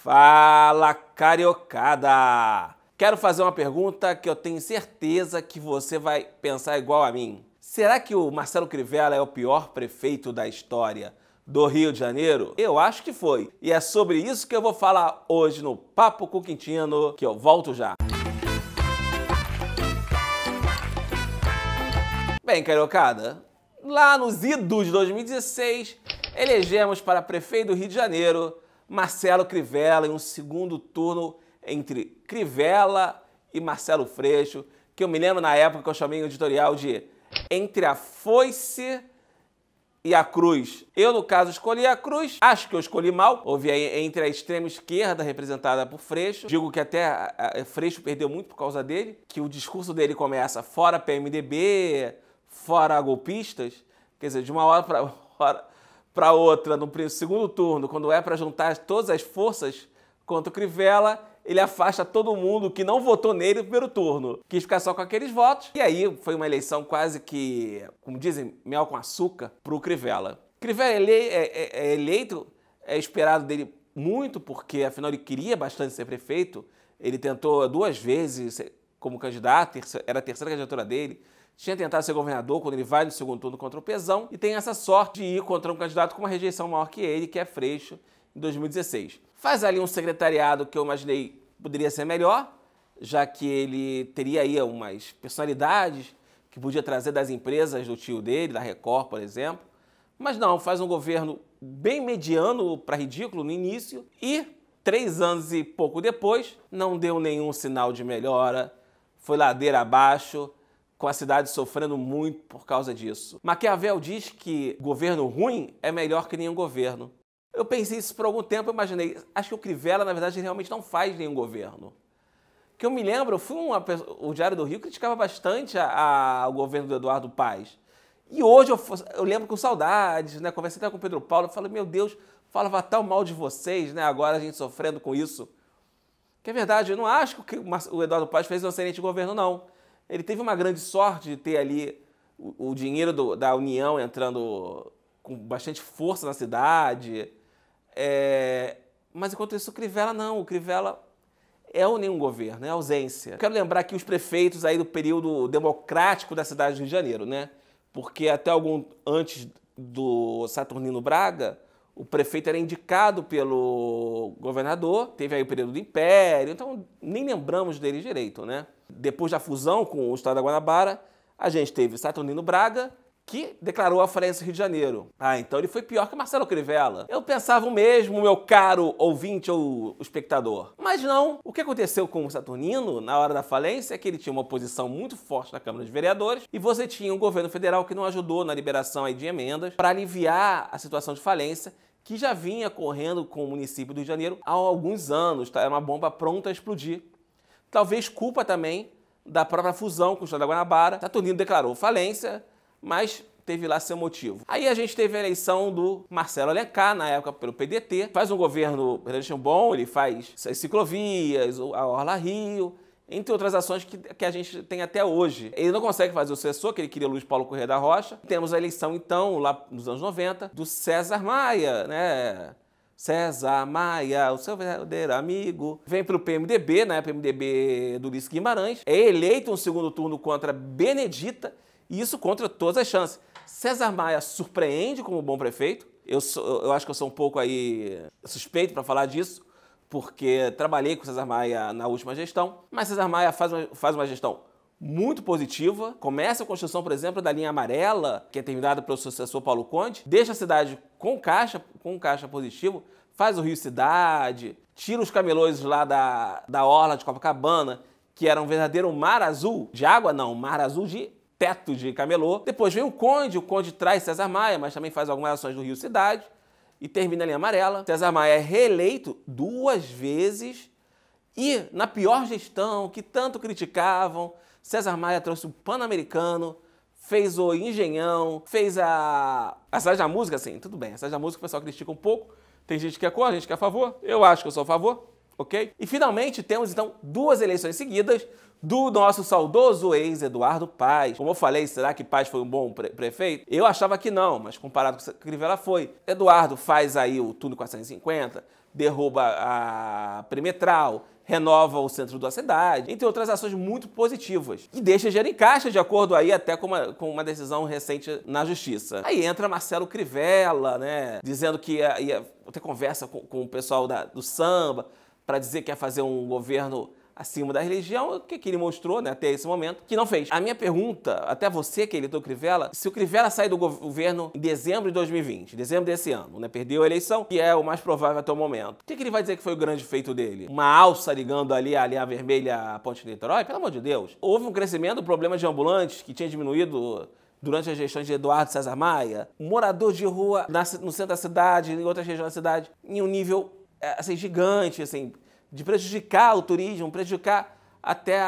Fala, cariocada! Quero fazer uma pergunta que eu tenho certeza que você vai pensar igual a mim. Será que o Marcelo Crivella é o pior prefeito da história do Rio de Janeiro? Eu acho que foi. E é sobre isso que eu vou falar hoje no Papo com Quintino, que eu volto já. Bem, cariocada, lá nos idos de 2016, elegemos para prefeito do Rio de Janeiro Marcelo Crivella em um segundo turno entre Crivella e Marcelo Freixo, que eu me lembro na época que eu chamei o editorial de Entre a Foice e a Cruz. Eu, no caso, escolhi a Cruz. Acho que eu escolhi mal. Houve aí entre a extrema esquerda, representada por Freixo. Digo que até Freixo perdeu muito por causa dele, que o discurso dele começa fora PMDB, fora golpistas. Quer dizer, de uma hora para outra, no segundo turno, quando é para juntar todas as forças contra o Crivella, ele afasta todo mundo que não votou nele no primeiro turno. Quis ficar só com aqueles votos. E aí foi uma eleição quase que, como dizem, mel com açúcar para o Crivella. Crivella é eleito, é esperado dele muito, porque afinal ele queria bastante ser prefeito. Ele tentou 2 vezes como candidato, era a terceira candidatura dele. Tinha tentado ser governador quando ele vai no segundo turno contra o Pezão e tem essa sorte de ir contra um candidato com uma rejeição maior que ele, que é Freixo, em 2016. Faz ali um secretariado que eu imaginei poderia ser melhor, já que ele teria aí umas personalidades que podia trazer das empresas do tio dele, da Record, por exemplo. Mas não, faz um governo bem mediano para ridículo no início e 3 anos e pouco depois não deu nenhum sinal de melhora, foi ladeira abaixo, com a cidade sofrendo muito por causa disso. Maquiavel diz que governo ruim é melhor que nenhum governo. Eu pensei isso por algum tempo, eu imaginei, acho que o Crivella, na verdade, realmente não faz nenhum governo. Que eu me lembro, o Diário do Rio criticava bastante o governo do Eduardo Paes. E hoje eu lembro com saudades, né? Conversei até com o Pedro Paulo, eu falei, meu Deus, falava tão mal de vocês, né? Agora a gente sofrendo com isso. Que é verdade, eu não acho que o Eduardo Paes fez um excelente governo, não. Ele teve uma grande sorte de ter ali o dinheiro da União entrando com bastante força na cidade. Mas enquanto isso, o Crivella não. O Crivella é o nenhum governo, é ausência. Quero lembrar aqui os prefeitos aí do período democrático da cidade do Rio de Janeiro, né? Porque até antes do Saturnino Braga, o prefeito era indicado pelo governador, teve aí o período do Império, então nem lembramos dele direito, né? Depois da fusão com o estado da Guanabara, a gente teve Saturnino Braga, que declarou a falência do Rio de Janeiro. Então ele foi pior que Marcelo Crivella. Eu pensava o mesmo, meu caro ouvinte ou espectador. Mas não. O que aconteceu com o Saturnino na hora da falência é que ele tinha uma oposição muito forte na Câmara de Vereadores e você tinha um governo federal que não ajudou na liberação aí de emendas para aliviar a situação de falência que já vinha correndo com o município do Rio de Janeiro há alguns anos. Era uma bomba pronta a explodir. Talvez culpa também da própria fusão com o estado da Guanabara. Saturnino declarou falência, mas teve lá seu motivo. Aí a gente teve a eleição do Marcelo Alencar, na época pelo PDT. Faz um governo relativamente bom, ele faz as ciclovias, a Orla Rio, entre outras ações que a gente tem até hoje. Ele não consegue fazer o sucessor, que ele queria Luiz Paulo Corrêa da Rocha. Temos a eleição, então, lá nos anos 90, do César Maia, né? César Maia, o seu verdadeiro amigo. Vem pelo PMDB, né? PMDB do Ulisses Guimarães. É eleito um segundo turno contra Benedita, e isso contra todas as chances. César Maia surpreende como bom prefeito. Eu acho que eu sou um pouco aí suspeito para falar disso, porque trabalhei com César Maia na última gestão. Mas César Maia faz uma gestão muito positiva. Começa a construção, por exemplo, da linha amarela, que é terminada pelo sucessor Paulo Conde. Deixa a cidade com caixa positivo. Faz o Rio Cidade. Tira os camelôs lá da orla de Copacabana, que era um verdadeiro mar azul. De água não, mar azul de teto de camelô. Depois vem o Conde traz César Maia, mas também faz algumas ações do Rio Cidade e termina a linha amarela. César Maia é reeleito 2 vezes e na pior gestão, que tanto criticavam, César Maia trouxe o Pan-Americano, fez o Engenhão, fez a Cidade da Música, assim, tudo bem, a Cidade da Música o pessoal critica um pouco, tem gente que é contra, gente que é a favor, eu acho que eu sou a favor, ok? E finalmente temos então 2 eleições seguidas do nosso saudoso ex-Eduardo Paes. Como eu falei, será que Paes foi um bom prefeito? Eu achava que não, mas comparado com o que Crivella foi. Eduardo faz aí o túnel 450, derruba a perimetral, renova o centro da cidade, entre outras ações muito positivas. E deixa dinheiro em caixa, de acordo aí até com uma decisão recente na justiça. Aí entra Marcelo Crivella, né, dizendo que ia ter conversa com o pessoal do samba para dizer que ia fazer um governo acima da religião, o que ele mostrou, né, até esse momento, que não fez. A minha pergunta, até você que eleitor Crivella, se o Crivella sair do governo em dezembro de 2020, dezembro desse ano, né, perdeu a eleição, que é o mais provável até o momento, o que ele vai dizer que foi o grande feito dele? Uma alça ligando ali a linha vermelha à Ponte de Niterói? Pelo amor de Deus. Houve um crescimento do problema de ambulantes que tinha diminuído durante as gestões de Eduardo César Maia. Um morador de rua no centro da cidade, em outras regiões da cidade, em um nível assim, gigante, assim, de prejudicar o turismo, prejudicar até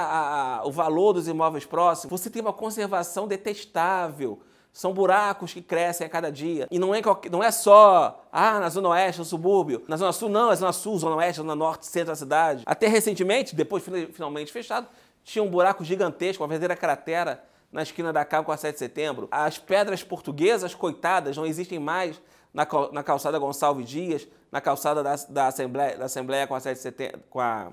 o valor dos imóveis próximos. Você tem uma conservação detestável. São buracos que crescem a cada dia. E não é só, na Zona Oeste, no subúrbio. Na Zona Sul, não. É Zona Sul, Zona Oeste, Zona Norte, centro da cidade. Até recentemente, depois finalmente fechado, tinha um buraco gigantesco, uma verdadeira cratera na esquina da Cabo com a 7 de setembro. As pedras portuguesas, coitadas, não existem mais na calçada Gonçalves Dias, na calçada da Assembleia com a 7 de setembro, com a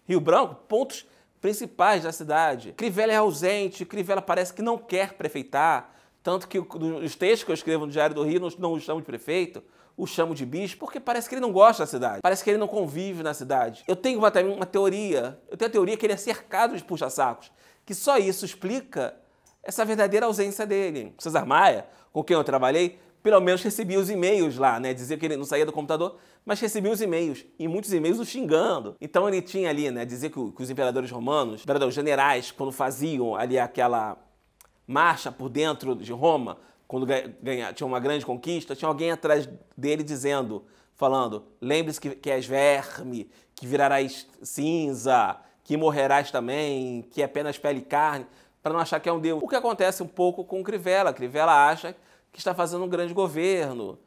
Rio Branco, pontos principais da cidade. Crivella é ausente, Crivella parece que não quer prefeitar, tanto que os textos que eu escrevo no Diário do Rio não o chamo de prefeito, o chamo de bispo, porque parece que ele não gosta da cidade, parece que ele não convive na cidade. Eu tenho uma teoria, a teoria que ele é cercado de puxa-sacos, que só isso explica essa verdadeira ausência dele. César Maia, com quem eu trabalhei, pelo menos recebia os e-mails lá, né? Dizia que ele não saía do computador, mas recebia os e-mails. E muitos e-mails o xingando. Então ele tinha ali, né? Dizia que os imperadores romanos, os generais, quando faziam ali aquela marcha por dentro de Roma, quando tinha uma grande conquista, tinha alguém atrás dele falando, lembre-se que és verme, que virarás cinza, que morrerás também, que é apenas pele e carne, para não achar que é um deus. O que acontece um pouco com Crivella. Crivella acha que está fazendo um grande governo.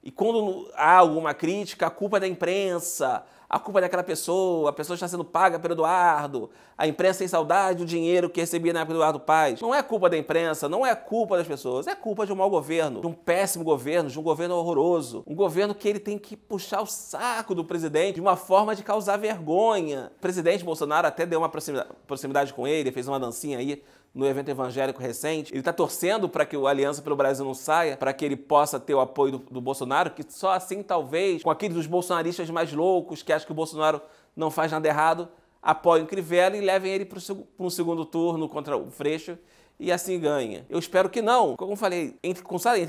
E quando há alguma crítica, a culpa é da imprensa, a culpa é daquela pessoa, a pessoa está sendo paga pelo Eduardo, a imprensa tem saudade do dinheiro que recebia na época do Eduardo Paes. Não é culpa da imprensa, não é culpa das pessoas, é culpa de um mau governo, de um péssimo governo, de um governo horroroso. Um governo que ele tem que puxar o saco do presidente de uma forma de causar vergonha. O presidente Bolsonaro até deu uma proximidade com ele, fez uma dancinha aí no evento evangélico recente. Ele está torcendo para que o Aliança pelo Brasil não saia, para que ele possa ter o apoio do Bolsonaro, que só assim, talvez, com aqueles dos bolsonaristas mais loucos, que acham que o Bolsonaro não faz nada errado, apoiem o Crivella e levem ele para um segundo turno contra o Freixo e assim ganha. Eu espero que não. Como eu falei, entre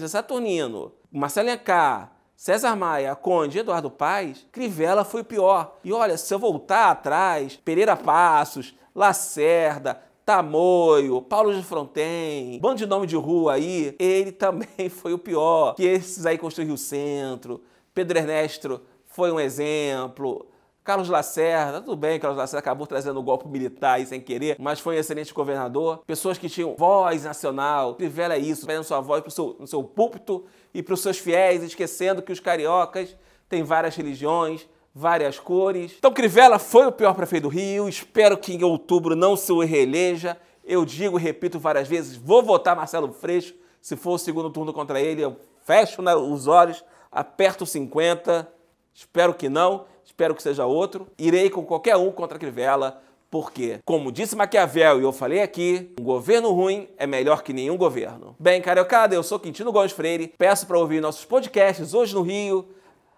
Saturnino, Marcelo Alencar, César Maia, Conde e Eduardo Paes, Crivella foi o pior. E olha, se eu voltar atrás, Pereira Passos, Lacerda, Tamoio, Paulo de Fronten, bando de nome de rua aí, ele também foi o pior. Que esses aí construíram o centro, Pedro Ernesto foi um exemplo, Carlos Lacerda, tudo bem, Carlos Lacerda acabou trazendo o golpe militar aí sem querer, mas foi um excelente governador. Pessoas que tinham voz nacional, Crivella é isso, perdendo sua voz no seu púlpito e para os seus fiéis, esquecendo que os cariocas têm várias religiões, várias cores. Então Crivella foi o pior prefeito do Rio, espero que em outubro não se reeleja. Eu digo e repito várias vezes, vou votar Marcelo Freixo, se for o segundo turno contra ele, eu fecho os olhos, aperto 50, espero que não, espero que seja outro. Irei com qualquer um contra Crivella, porque, como disse Maquiavel e eu falei aqui, um governo ruim é melhor que nenhum governo. Bem, cariocada, eu sou Quintino Gomes Freire, peço para ouvir nossos podcasts Hoje no Rio,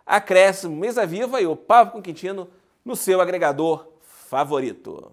Acréscimo, Mesa Viva e o Papo com Quintino no seu agregador favorito.